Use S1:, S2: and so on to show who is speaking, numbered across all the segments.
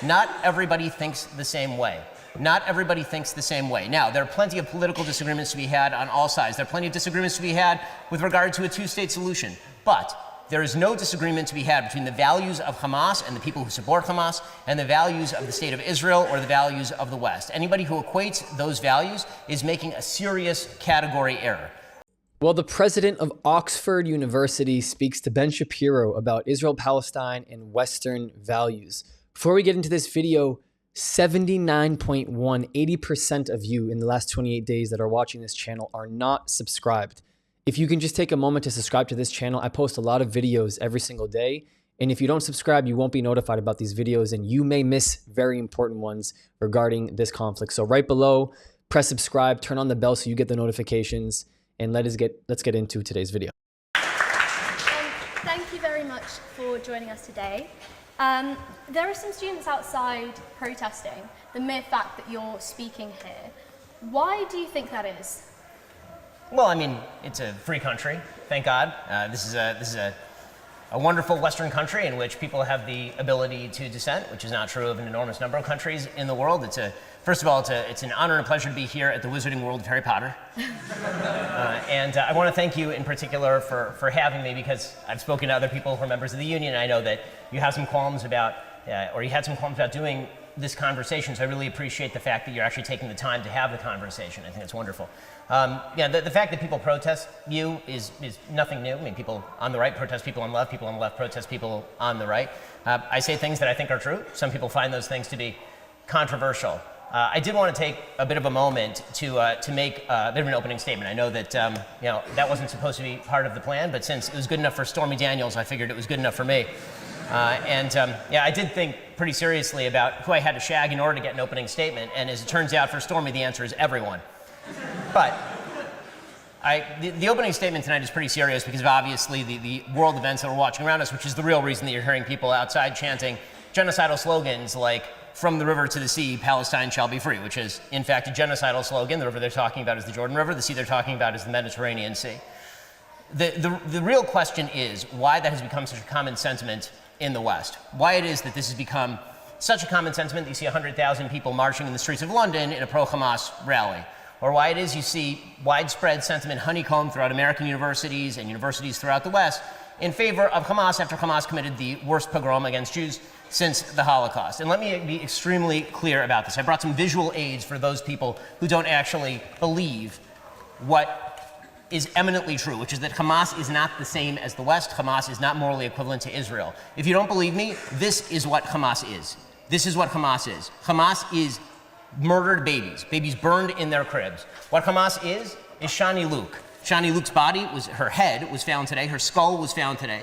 S1: Not everybody thinks the same way. Not everybody thinks the same way. Now, there are plenty of political disagreements to be had on all sides. There are plenty of disagreements to be had with regard to a two-state solution. But there is no disagreement to be had between the values of Hamas and the people who support Hamas and the values of the state of Israel or the values of the West. Anybody who equates those values is making a serious category error.
S2: Well, the president of Oxford University speaks to Ben Shapiro about Israel-Palestine and Western values. Before we get into this video, 80% of you in the last 28 days that are watching this channel are not subscribed. If you can just take a moment to subscribe to this channel, I post a lot of videos every single day. And if you don't subscribe, you won't be notified about these videos and you may miss very important ones regarding this conflict. So right below, press subscribe, turn on the bell so you get the notifications, and let's get into today's video.
S3: Thank you very much for joining us today. There are some students outside protesting the mere fact that you're speaking here. Why do you think that is?
S1: Well, I mean, it's a free country, thank God. This is a wonderful Western country in which people have the ability to dissent, which is not true of an enormous number of countries in the world. First of all, it's an honor and a pleasure to be here at the Wizarding World of Harry Potter. And I want to thank you in particular for having me, because I've spoken to other people who are members of the union. I know that you have some qualms about, or you had some qualms about doing this conversation, so I really appreciate the fact that you're actually taking the time to have the conversation. I think it's wonderful. The fact that people protest you is nothing new. I mean, people on the right protest people on the left, people on the left protest people on the right. I say things that I think are true. Some people find those things to be controversial. I did want to take a bit of a moment to make a bit of an opening statement. I know that that wasn't supposed to be part of the plan, but since it was good enough for Stormy Daniels, I figured it was good enough for me. I did think pretty seriously about who I had to shag in order to get an opening statement, and as it turns out for Stormy, the answer is everyone. But the opening statement tonight is pretty serious because of obviously the world events that we're watching around us, which is the real reason that you're hearing people outside chanting genocidal slogans like "From the river to the sea, Palestine shall be free," which is in fact a genocidal slogan. The river they're talking about is the Jordan River. The sea they're talking about is the Mediterranean Sea. The real question is why that has become such a common sentiment in the West. Why it is that this has become such a common sentiment that you see 100,000 people marching in the streets of London in a pro-Hamas rally. Or why it is you see widespread sentiment honeycombed throughout American universities and universities throughout the West in favor of Hamas after Hamas committed the worst pogrom against Jews since the Holocaust. And let me be extremely clear about this. I brought some visual aids for those people who don't actually believe what is eminently true, which is that Hamas is not the same as the West. Hamas is not morally equivalent to Israel. If you don't believe me, this is what Hamas is. This is what Hamas is. Hamas is murdered babies burned in their cribs. What Hamas is Shani Luke. Shani Luke's body, her head was found today, her skull was found today.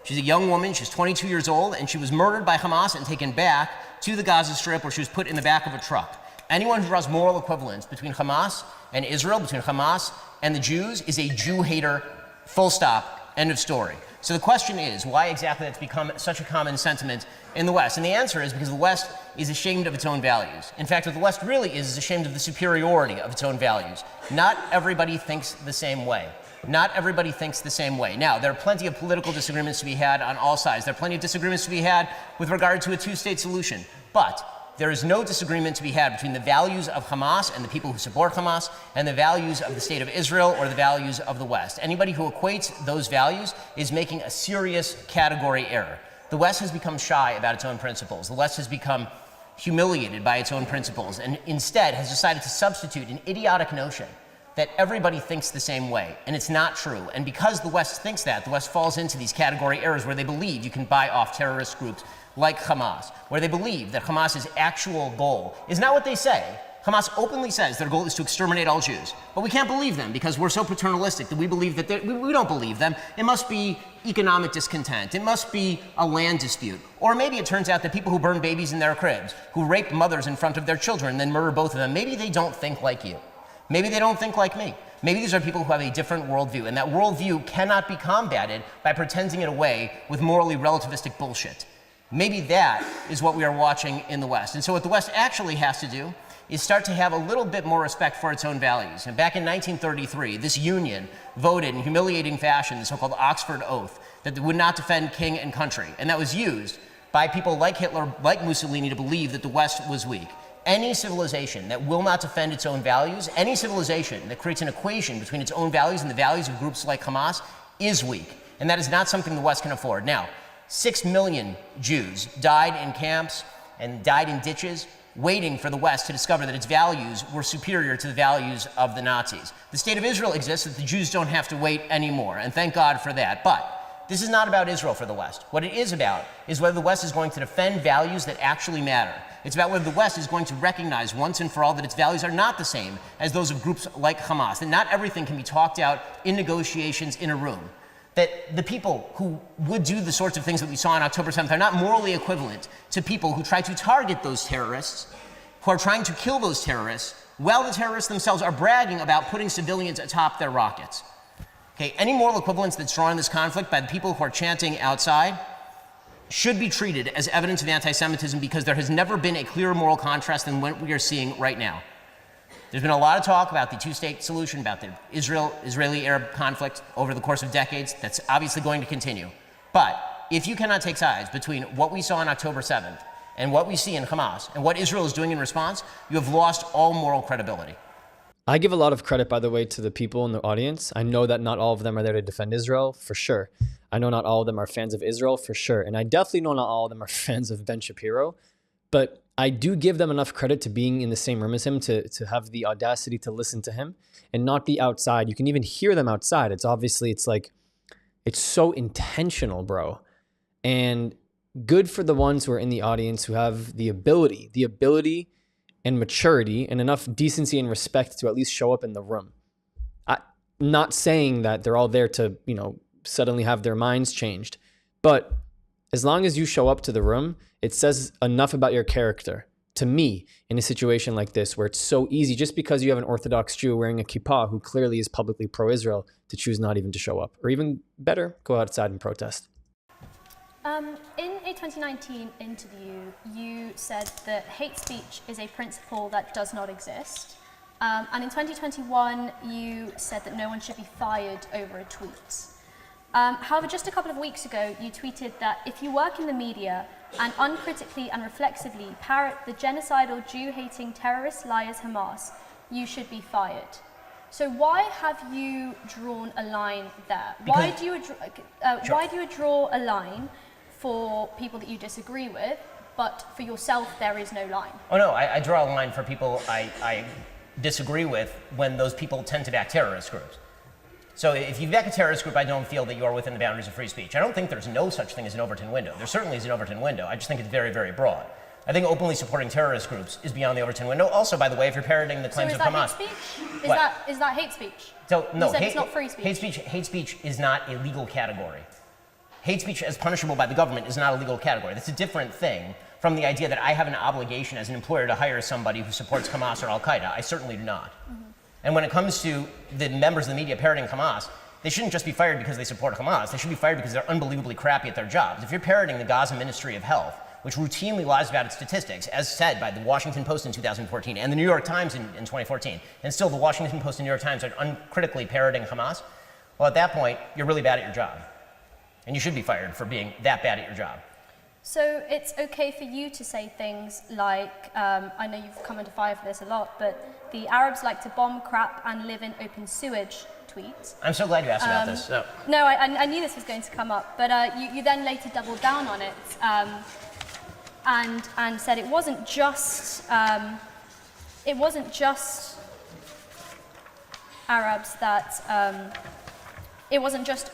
S1: She's a young woman, she's 22 years old, and she was murdered by Hamas and taken back to the Gaza Strip where she was put in the back of a truck. Anyone who draws moral equivalence between Hamas and Israel, between Hamas and the Jews, is a Jew hater, full stop, end of story. So the question is, why exactly that's become such a common sentiment in the West? And the answer is because the West is ashamed of its own values. In fact, what the West really is ashamed of the superiority of its own values. Not everybody thinks the same way. Not everybody thinks the same way. Now, there are plenty of political disagreements to be had on all sides. There are plenty of disagreements to be had with regard to a two-state solution. But there is no disagreement to be had between the values of Hamas and the people who support Hamas and the values of the state of Israel or the values of the West. Anybody who equates those values is making a serious category error. The West has become shy about its own principles. The West has become humiliated by its own principles and instead has decided to substitute an idiotic notion that everybody thinks the same way, and it's not true. And because the West thinks that, the West falls into these category errors where they believe you can buy off terrorist groups like Hamas, where they believe that Hamas's actual goal is not what they say. Hamas openly says their goal is to exterminate all Jews, but we can't believe them because we're so paternalistic that we believe that we don't believe them. It must be economic discontent. It must be a land dispute. Or maybe it turns out that people who burn babies in their cribs, who rape mothers in front of their children and then murder both of them, maybe they don't think like you. Maybe they don't think like me. Maybe these are people who have a different worldview, and that worldview cannot be combated by pretending it away with morally relativistic bullshit. Maybe that is what we are watching in the West. And so what the West actually has to do is start to have a little bit more respect for its own values. And back in 1933, this union voted in humiliating fashion the so-called Oxford Oath that they would not defend king and country. And that was used by people like Hitler, like Mussolini, to believe that the West was weak. Any civilization that will not defend its own values, any civilization that creates an equation between its own values and the values of groups like Hamas is weak. And that is not something the West can afford. Now, 6 million Jews died in camps and died in ditches, waiting for the West to discover that its values were superior to the values of the Nazis. The state of Israel exists so that the Jews don't have to wait anymore, and thank God for that. But this is not about Israel for the West. What it is about is whether the West is going to defend values that actually matter. It's about whether the West is going to recognize once and for all that its values are not the same as those of groups like Hamas, that not everything can be talked out in negotiations in a room, that the people who would do the sorts of things that we saw on October 7th are not morally equivalent to people who try to target those terrorists, who are trying to kill those terrorists, while the terrorists themselves are bragging about putting civilians atop their rockets. Okay, any moral equivalence that's drawn in this conflict by the people who are chanting outside should be treated as evidence of anti-Semitism, because there has never been a clearer moral contrast than what we are seeing right now. There's been a lot of talk about the two-state solution, about the Israeli-Arab conflict over the course of decades. That's obviously going to continue. But if you cannot take sides between what we saw on October 7th and what we see in Hamas and what Israel is doing in response, you have lost all moral credibility.
S2: I give a lot of credit, by the way, to the people in the audience. I know that not all of them are there to defend Israel, for sure. I know not all of them are fans of Israel, for sure. And I definitely know not all of them are fans of Ben Shapiro. But I do give them enough credit to being in the same room as him, to have the audacity to listen to him and not be outside. You can even hear them outside. It's so intentional, bro. And good for the ones who are in the audience who have the ability and maturity and enough decency and respect to at least show up in the room. I'm not saying that they're all there to, suddenly have their minds changed, but as long as you show up to the room, it says enough about your character to me in a situation like this, where it's so easy just because you have an Orthodox Jew wearing a kippah who clearly is publicly pro-Israel to choose not even to show up, or even better, go outside and protest.
S3: In a 2019 interview, you said that hate speech is a principle that does not exist. And in 2021, you said that no one should be fired over a tweet. However, just a couple of weeks ago, you tweeted that if you work in the media and uncritically and reflexively parrot the genocidal, Jew-hating terrorist liars Hamas, you should be fired. So why have you drawn a line there? Why do you draw a line for people that you disagree with, but for yourself there is no line?
S1: Oh no, I draw a line for people I disagree with when those people tend to back terrorist groups. So if you back a terrorist group, I don't feel that you are within the boundaries of free speech. I don't think there's no such thing as an Overton window. There certainly is an Overton window. I just think it's very, very broad. I think openly supporting terrorist groups is beyond the Overton window. Also, by the way, if you're parroting the claims of Hamas.
S3: So is that hate speech? Is that hate speech?
S1: So no,
S3: you said it's not free speech.
S1: Hate speech is not a legal category. Hate speech as punishable by the government is not a legal category. That's a different thing from the idea that I have an obligation as an employer to hire somebody who supports Hamas or Al-Qaeda. I certainly do not. Mm-hmm. And when it comes to the members of the media parroting Hamas, they shouldn't just be fired because they support Hamas. They should be fired because they're unbelievably crappy at their jobs. If you're parroting the Gaza Ministry of Health, which routinely lies about its statistics, as said by the Washington Post in 2014 and the New York Times in 2014, and still the Washington Post and New York Times are uncritically parroting Hamas, well, at that point, you're really bad at your job. And you should be fired for being that bad at your job.
S3: So it's okay for you to say things like, I know you've come under fire for this a lot, but the Arabs like to bomb crap and live in open sewage tweet.
S1: I'm so glad you asked about this. So.
S3: No, I knew this was going to come up, but you then later doubled down on it and said it wasn't just Arabs that it wasn't just.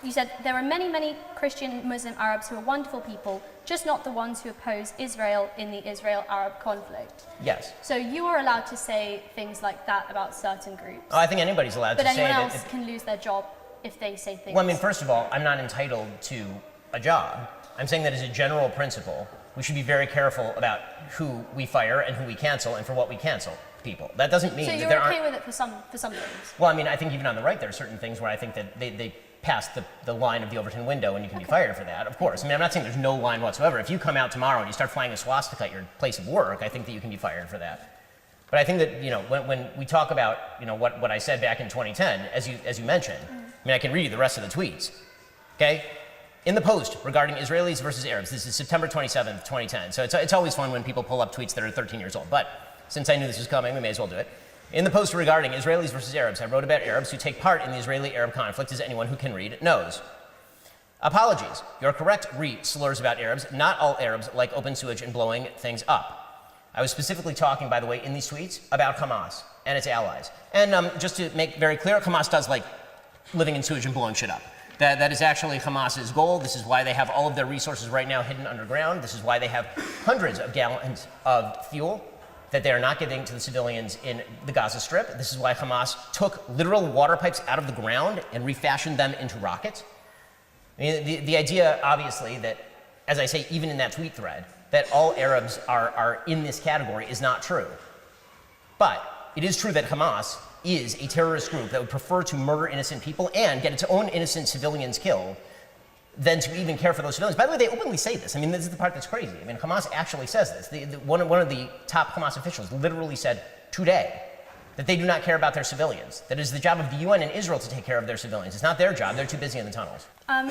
S3: You said there are many, many Christian Muslim Arabs who are wonderful people, just not the ones who oppose Israel in the Israel-Arab conflict.
S1: Yes.
S3: So you are allowed to say things like that about certain groups.
S1: Oh, I think anybody's allowed to say that.
S3: But anyone else can lose their job if they say things.
S1: Well, I mean, first of all, I'm not entitled to a job. I'm saying that as a general principle, we should be very careful about who we fire and who we cancel and for what we cancel people. That doesn't mean
S3: that
S1: there aren't...
S3: So you're okay with it for some things?
S1: Well, I mean, I think even on the right, there are certain things where I think that they pass the line of the Overton window and you can be fired for that, of course. I mean, I'm not saying there's no line whatsoever. If you come out tomorrow and you start flying a swastika at your place of work, I think that you can be fired for that. But I think that, when we talk about, what I said back in 2010, as you mentioned, I mean, I can read you the rest of the tweets, okay? In the post regarding Israelis versus Arabs, this is September 27th, 2010. So it's always fun when people pull up tweets that are 13 years old. But since I knew this was coming, we may as well do it. In the post regarding Israelis versus Arabs, I wrote about Arabs who take part in the Israeli-Arab conflict, as anyone who can read knows. Apologies. Your correct slurs about Arabs. Not all Arabs like open sewage and blowing things up. I was specifically talking, by the way, in these tweets about Hamas and its allies. And just to make very clear, Hamas does like living in sewage and blowing shit up. That is actually Hamas's goal. This is why they have all of their resources right now hidden underground. This is why they have hundreds of gallons of fuel that they are not giving to the civilians in the Gaza Strip. This is why Hamas took literal water pipes out of the ground and refashioned them into rockets. I mean, the idea, obviously, that, as I say, even in that tweet thread, that all Arabs are in this category is not true. But it is true that Hamas is a terrorist group that would prefer to murder innocent people and get its own innocent civilians killed than to even care for those civilians. By the way, they openly say this. I mean, this is the part that's crazy. I mean, Hamas actually says this. One of the top Hamas officials literally said today that they do not care about their civilians, that it is the job of the UN and Israel to take care of their civilians. It's not their job. They're too busy in the tunnels.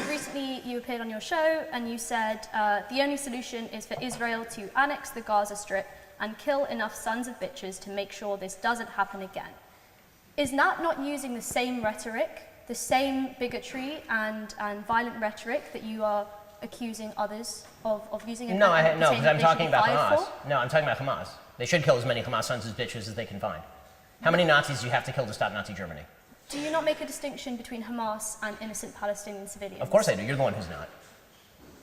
S3: Recently, you appeared on your show and you said the only solution is for Israel to annex the Gaza Strip and kill enough sons of bitches to make sure this doesn't happen again. Is that not using the same rhetoric, the same bigotry and violent rhetoric that you are accusing others of using?
S1: No, because I'm talking about Hamas. No, I'm talking about Hamas. They should kill as many Hamas sons as bitches as they can find. How many Nazis do you have to kill to stop Nazi Germany?
S3: Do you not make a distinction between Hamas and innocent Palestinian civilians?
S1: Of course I do. You're the one who's not.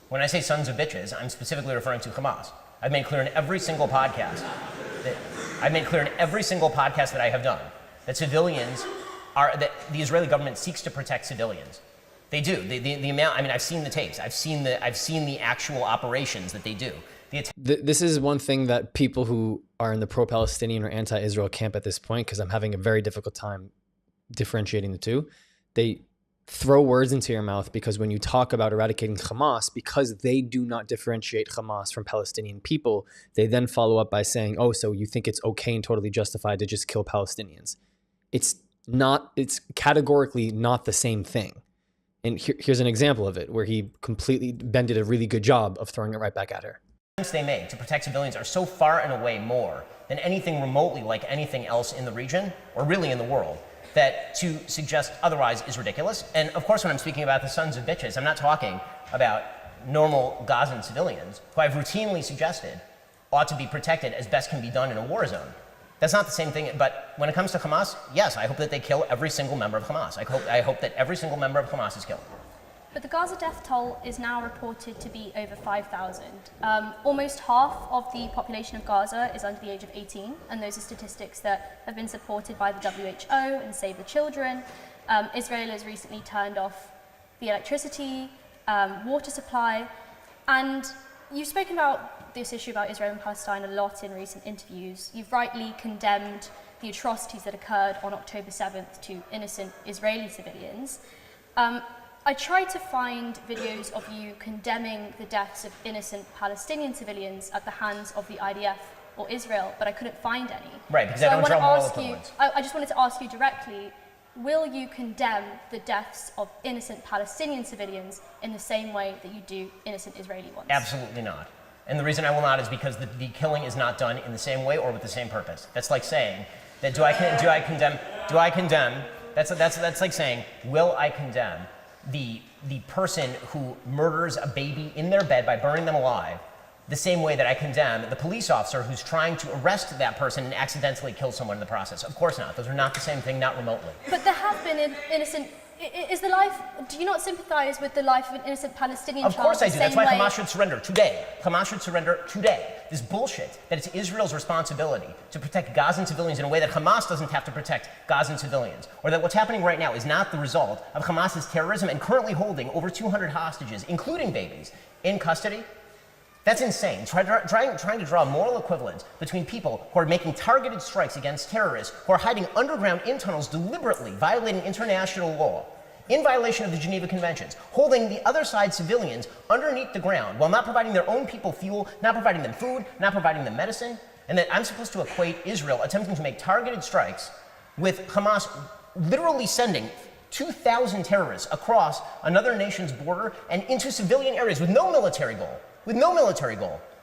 S1: When I say sons of bitches, I'm specifically referring to Hamas. I've made clear in every single podcast that I have done that civilians that the Israeli government seeks to protect civilians. They do. The amount. I mean, I've seen the tapes. I've seen the actual operations that they do.
S2: This is one thing that people who are in the pro-Palestinian or anti-Israel camp at this point, because I'm having a very difficult time differentiating the two, they throw words into your mouth because when you talk about eradicating Hamas, because they do not differentiate Hamas from Palestinian people, they then follow up by saying, oh, so you think it's okay and totally justified to just kill Palestinians. It's categorically not the same thing. And here's an example of it where Ben did a really good job of throwing it right back at her.
S1: They make to protect civilians are so far and away more than anything remotely like anything else in the region or really in the world that to suggest otherwise is ridiculous. And of course, when I'm speaking about the sons of bitches, I'm not talking about normal Gazan civilians who I've routinely suggested ought to be protected as best can be done in a war zone. That's not the same thing, but when it comes to Hamas, yes, I hope that they kill every single member of Hamas. I hope that every single member of Hamas is killed.
S3: But the Gaza death toll is now reported to be over 5,000. Almost half of the population of Gaza is under the age of 18, and those are statistics that have been supported by the WHO and Save the Children. Israel has recently turned off the electricity, water supply, and you've spoken about this issue about Israel and Palestine a lot in recent interviews. You've rightly condemned the atrocities that occurred on October 7th to innocent Israeli civilians. I tried to find videos of you condemning the deaths of innocent Palestinian civilians at the hands of the IDF or Israel, but I couldn't find any.
S1: Right, because I don't draw moral equivalence.
S3: I just wanted to ask you directly, will you condemn the deaths of innocent Palestinian civilians in the same way that you do innocent Israeli ones?
S1: Absolutely not. And the reason I will not is because the killing is not done in the same way or with the same purpose. That's like saying that do I condemn? That's like saying, will I condemn the person who murders a baby in their bed by burning them alive the same way that I condemn the police officer who's trying to arrest that person and accidentally kill someone in the process? Of course not. Those are not the same thing, not remotely.
S3: But there have been innocent... do you not sympathize with the life of an innocent Palestinian child?
S1: Of course I do. That's why Hamas should surrender today. Hamas should surrender today. This bullshit that it's Israel's responsibility to protect Gazan civilians in a way that Hamas doesn't have to protect Gazan civilians, or that what's happening right now is not the result of Hamas's terrorism and currently holding over 200 hostages, including babies, in custody. That's insane. Trying to draw a moral equivalence between people who are making targeted strikes against terrorists, who are hiding underground in tunnels deliberately, violating international law, in violation of the Geneva Conventions, holding the other side civilians underneath the ground while not providing their own people fuel, not providing them food, not providing them medicine, and that I'm supposed to equate Israel attempting to make targeted strikes with Hamas literally sending 2,000 terrorists across another nation's border and into civilian areas with no military goal,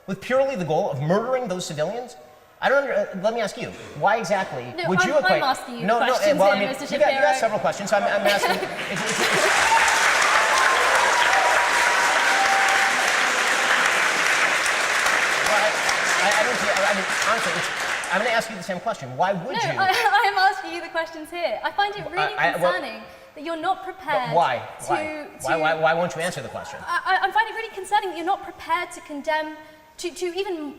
S1: with purely the goal of murdering those civilians. I don't. Let me ask you, why exactly would you equate?
S3: I'm asking you
S1: no,
S3: questions
S1: well, I
S3: here,
S1: mean,
S3: Mr.
S1: you got
S3: Shapiro.
S1: several questions, so I'm asking. Honestly, I'm going to ask you the same question. Why would you?
S3: I am asking you the questions here. I find it really concerning that you're not prepared.
S1: Why? Why won't you answer the question?
S3: I find it really concerning that you're not prepared to condemn, to even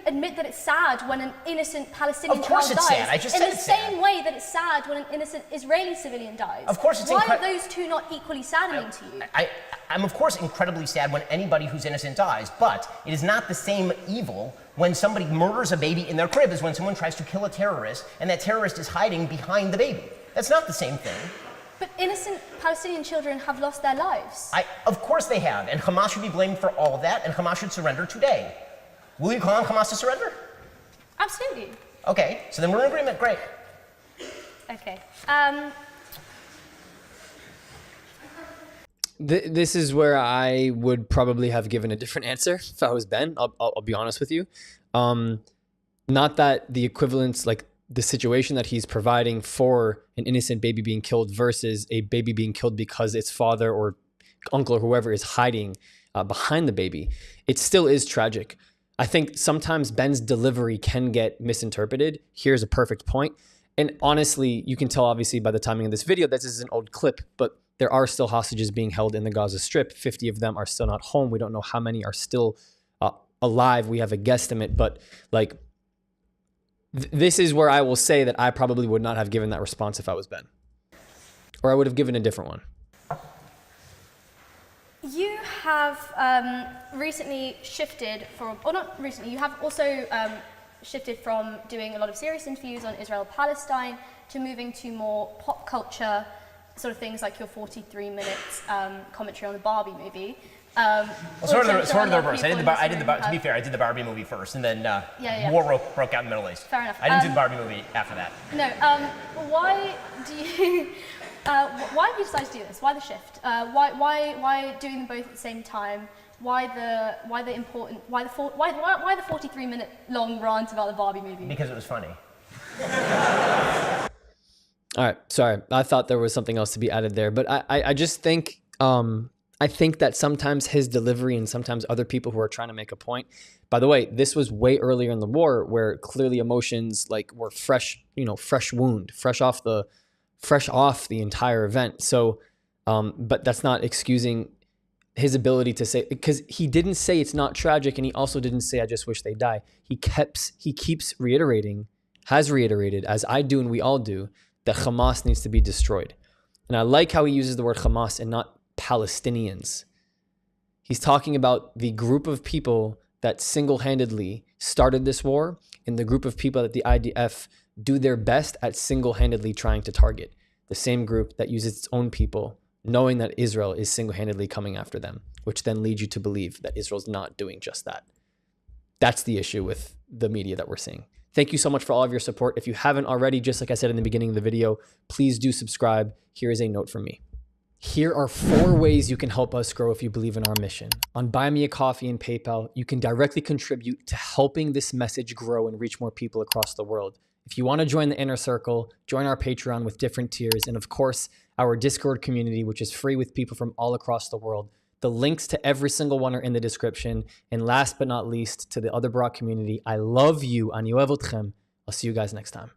S3: admit that it's sad when an innocent Palestinian
S1: Of course
S3: child
S1: it's
S3: dies.
S1: sad. I just
S3: in
S1: said
S3: the
S1: it's
S3: same
S1: sad.
S3: way that it's sad when an innocent Israeli civilian dies.
S1: Of course it's
S3: Why are those two not equally saddening to you?
S1: I'm of course incredibly sad when anybody who's innocent dies, but it is not the same evil when somebody murders a baby in their crib as when someone tries to kill a terrorist and that terrorist is hiding behind the baby. That's not the same thing.
S3: But innocent Palestinian children have lost their lives.
S1: Of course they have, and Hamas should be blamed for all of that, and Hamas should surrender today. Will you call on Hamas to surrender?
S3: Absolutely.
S1: Okay, so then we're in agreement. Great.
S3: Okay.
S2: This is where I would probably have given a different answer if I was Ben. I'll be honest with you. Not that the equivalence, like the situation that he's providing for an innocent baby being killed versus a baby being killed because its father or uncle or whoever is hiding behind the baby, it still is tragic. I think sometimes Ben's delivery can get misinterpreted. Here's a perfect point. And honestly, you can tell obviously by the timing of this video, this is an old clip, but there are still hostages being held in the Gaza Strip. 50 of them are still not home. We don't know how many are still alive. We have a guesstimate, but like, this is where I will say that I probably would not have given that response if I was Ben. Or I would have given a different one.
S3: You have recently shifted from, or not recently, you have also shifted from doing a lot of serious interviews on Israel-Palestine to moving to more pop culture sort of things like your 43 minutes commentary on the Barbie movie.
S1: Sort of the reverse. To be fair, I did the Barbie movie first, and then war broke out in the Middle East.
S3: Fair enough.
S1: I didn't do the Barbie movie after that.
S3: No. Why do you? Why have you decided to do this? Why the shift? Why doing them both at the same time? Why the 43-minute long rant about the Barbie movie?
S1: Because it was funny.
S2: All right, sorry. I thought there was something else to be added there, but I just think I think that sometimes his delivery and sometimes other people who are trying to make a point. By the way, this was way earlier in the war where clearly emotions like were fresh wound, fresh off the entire event. So, but that's not excusing his ability to say, because he didn't say it's not tragic, and he also didn't say I just wish they die. He keeps reiterating, has reiterated, as I do and we all do, that Hamas needs to be destroyed. And I like how he uses the word Hamas and not Palestinians. He's talking about the group of people that single-handedly started this war and the group of people that the IDF do their best at single-handedly trying to target. The same group that uses its own people, knowing that Israel is single-handedly coming after them, which then leads you to believe that Israel's not doing just that. That's the issue with the media that we're seeing. Thank you so much for all of your support. If you haven't already, just like I said in the beginning of the video, please do subscribe. Here is a note from me. Here are 4 ways you can help us grow if you believe in our mission. On Buy Me a Coffee and PayPal, you can directly contribute to helping this message grow and reach more people across the world. If you want to join the inner circle, join our Patreon with different tiers, and of course, our Discord community, which is free with people from all across the world. The links to every single one are in the description. And last but not least, to the other Barak community, I love you. Ani ohev otchem. I'll see you guys next time.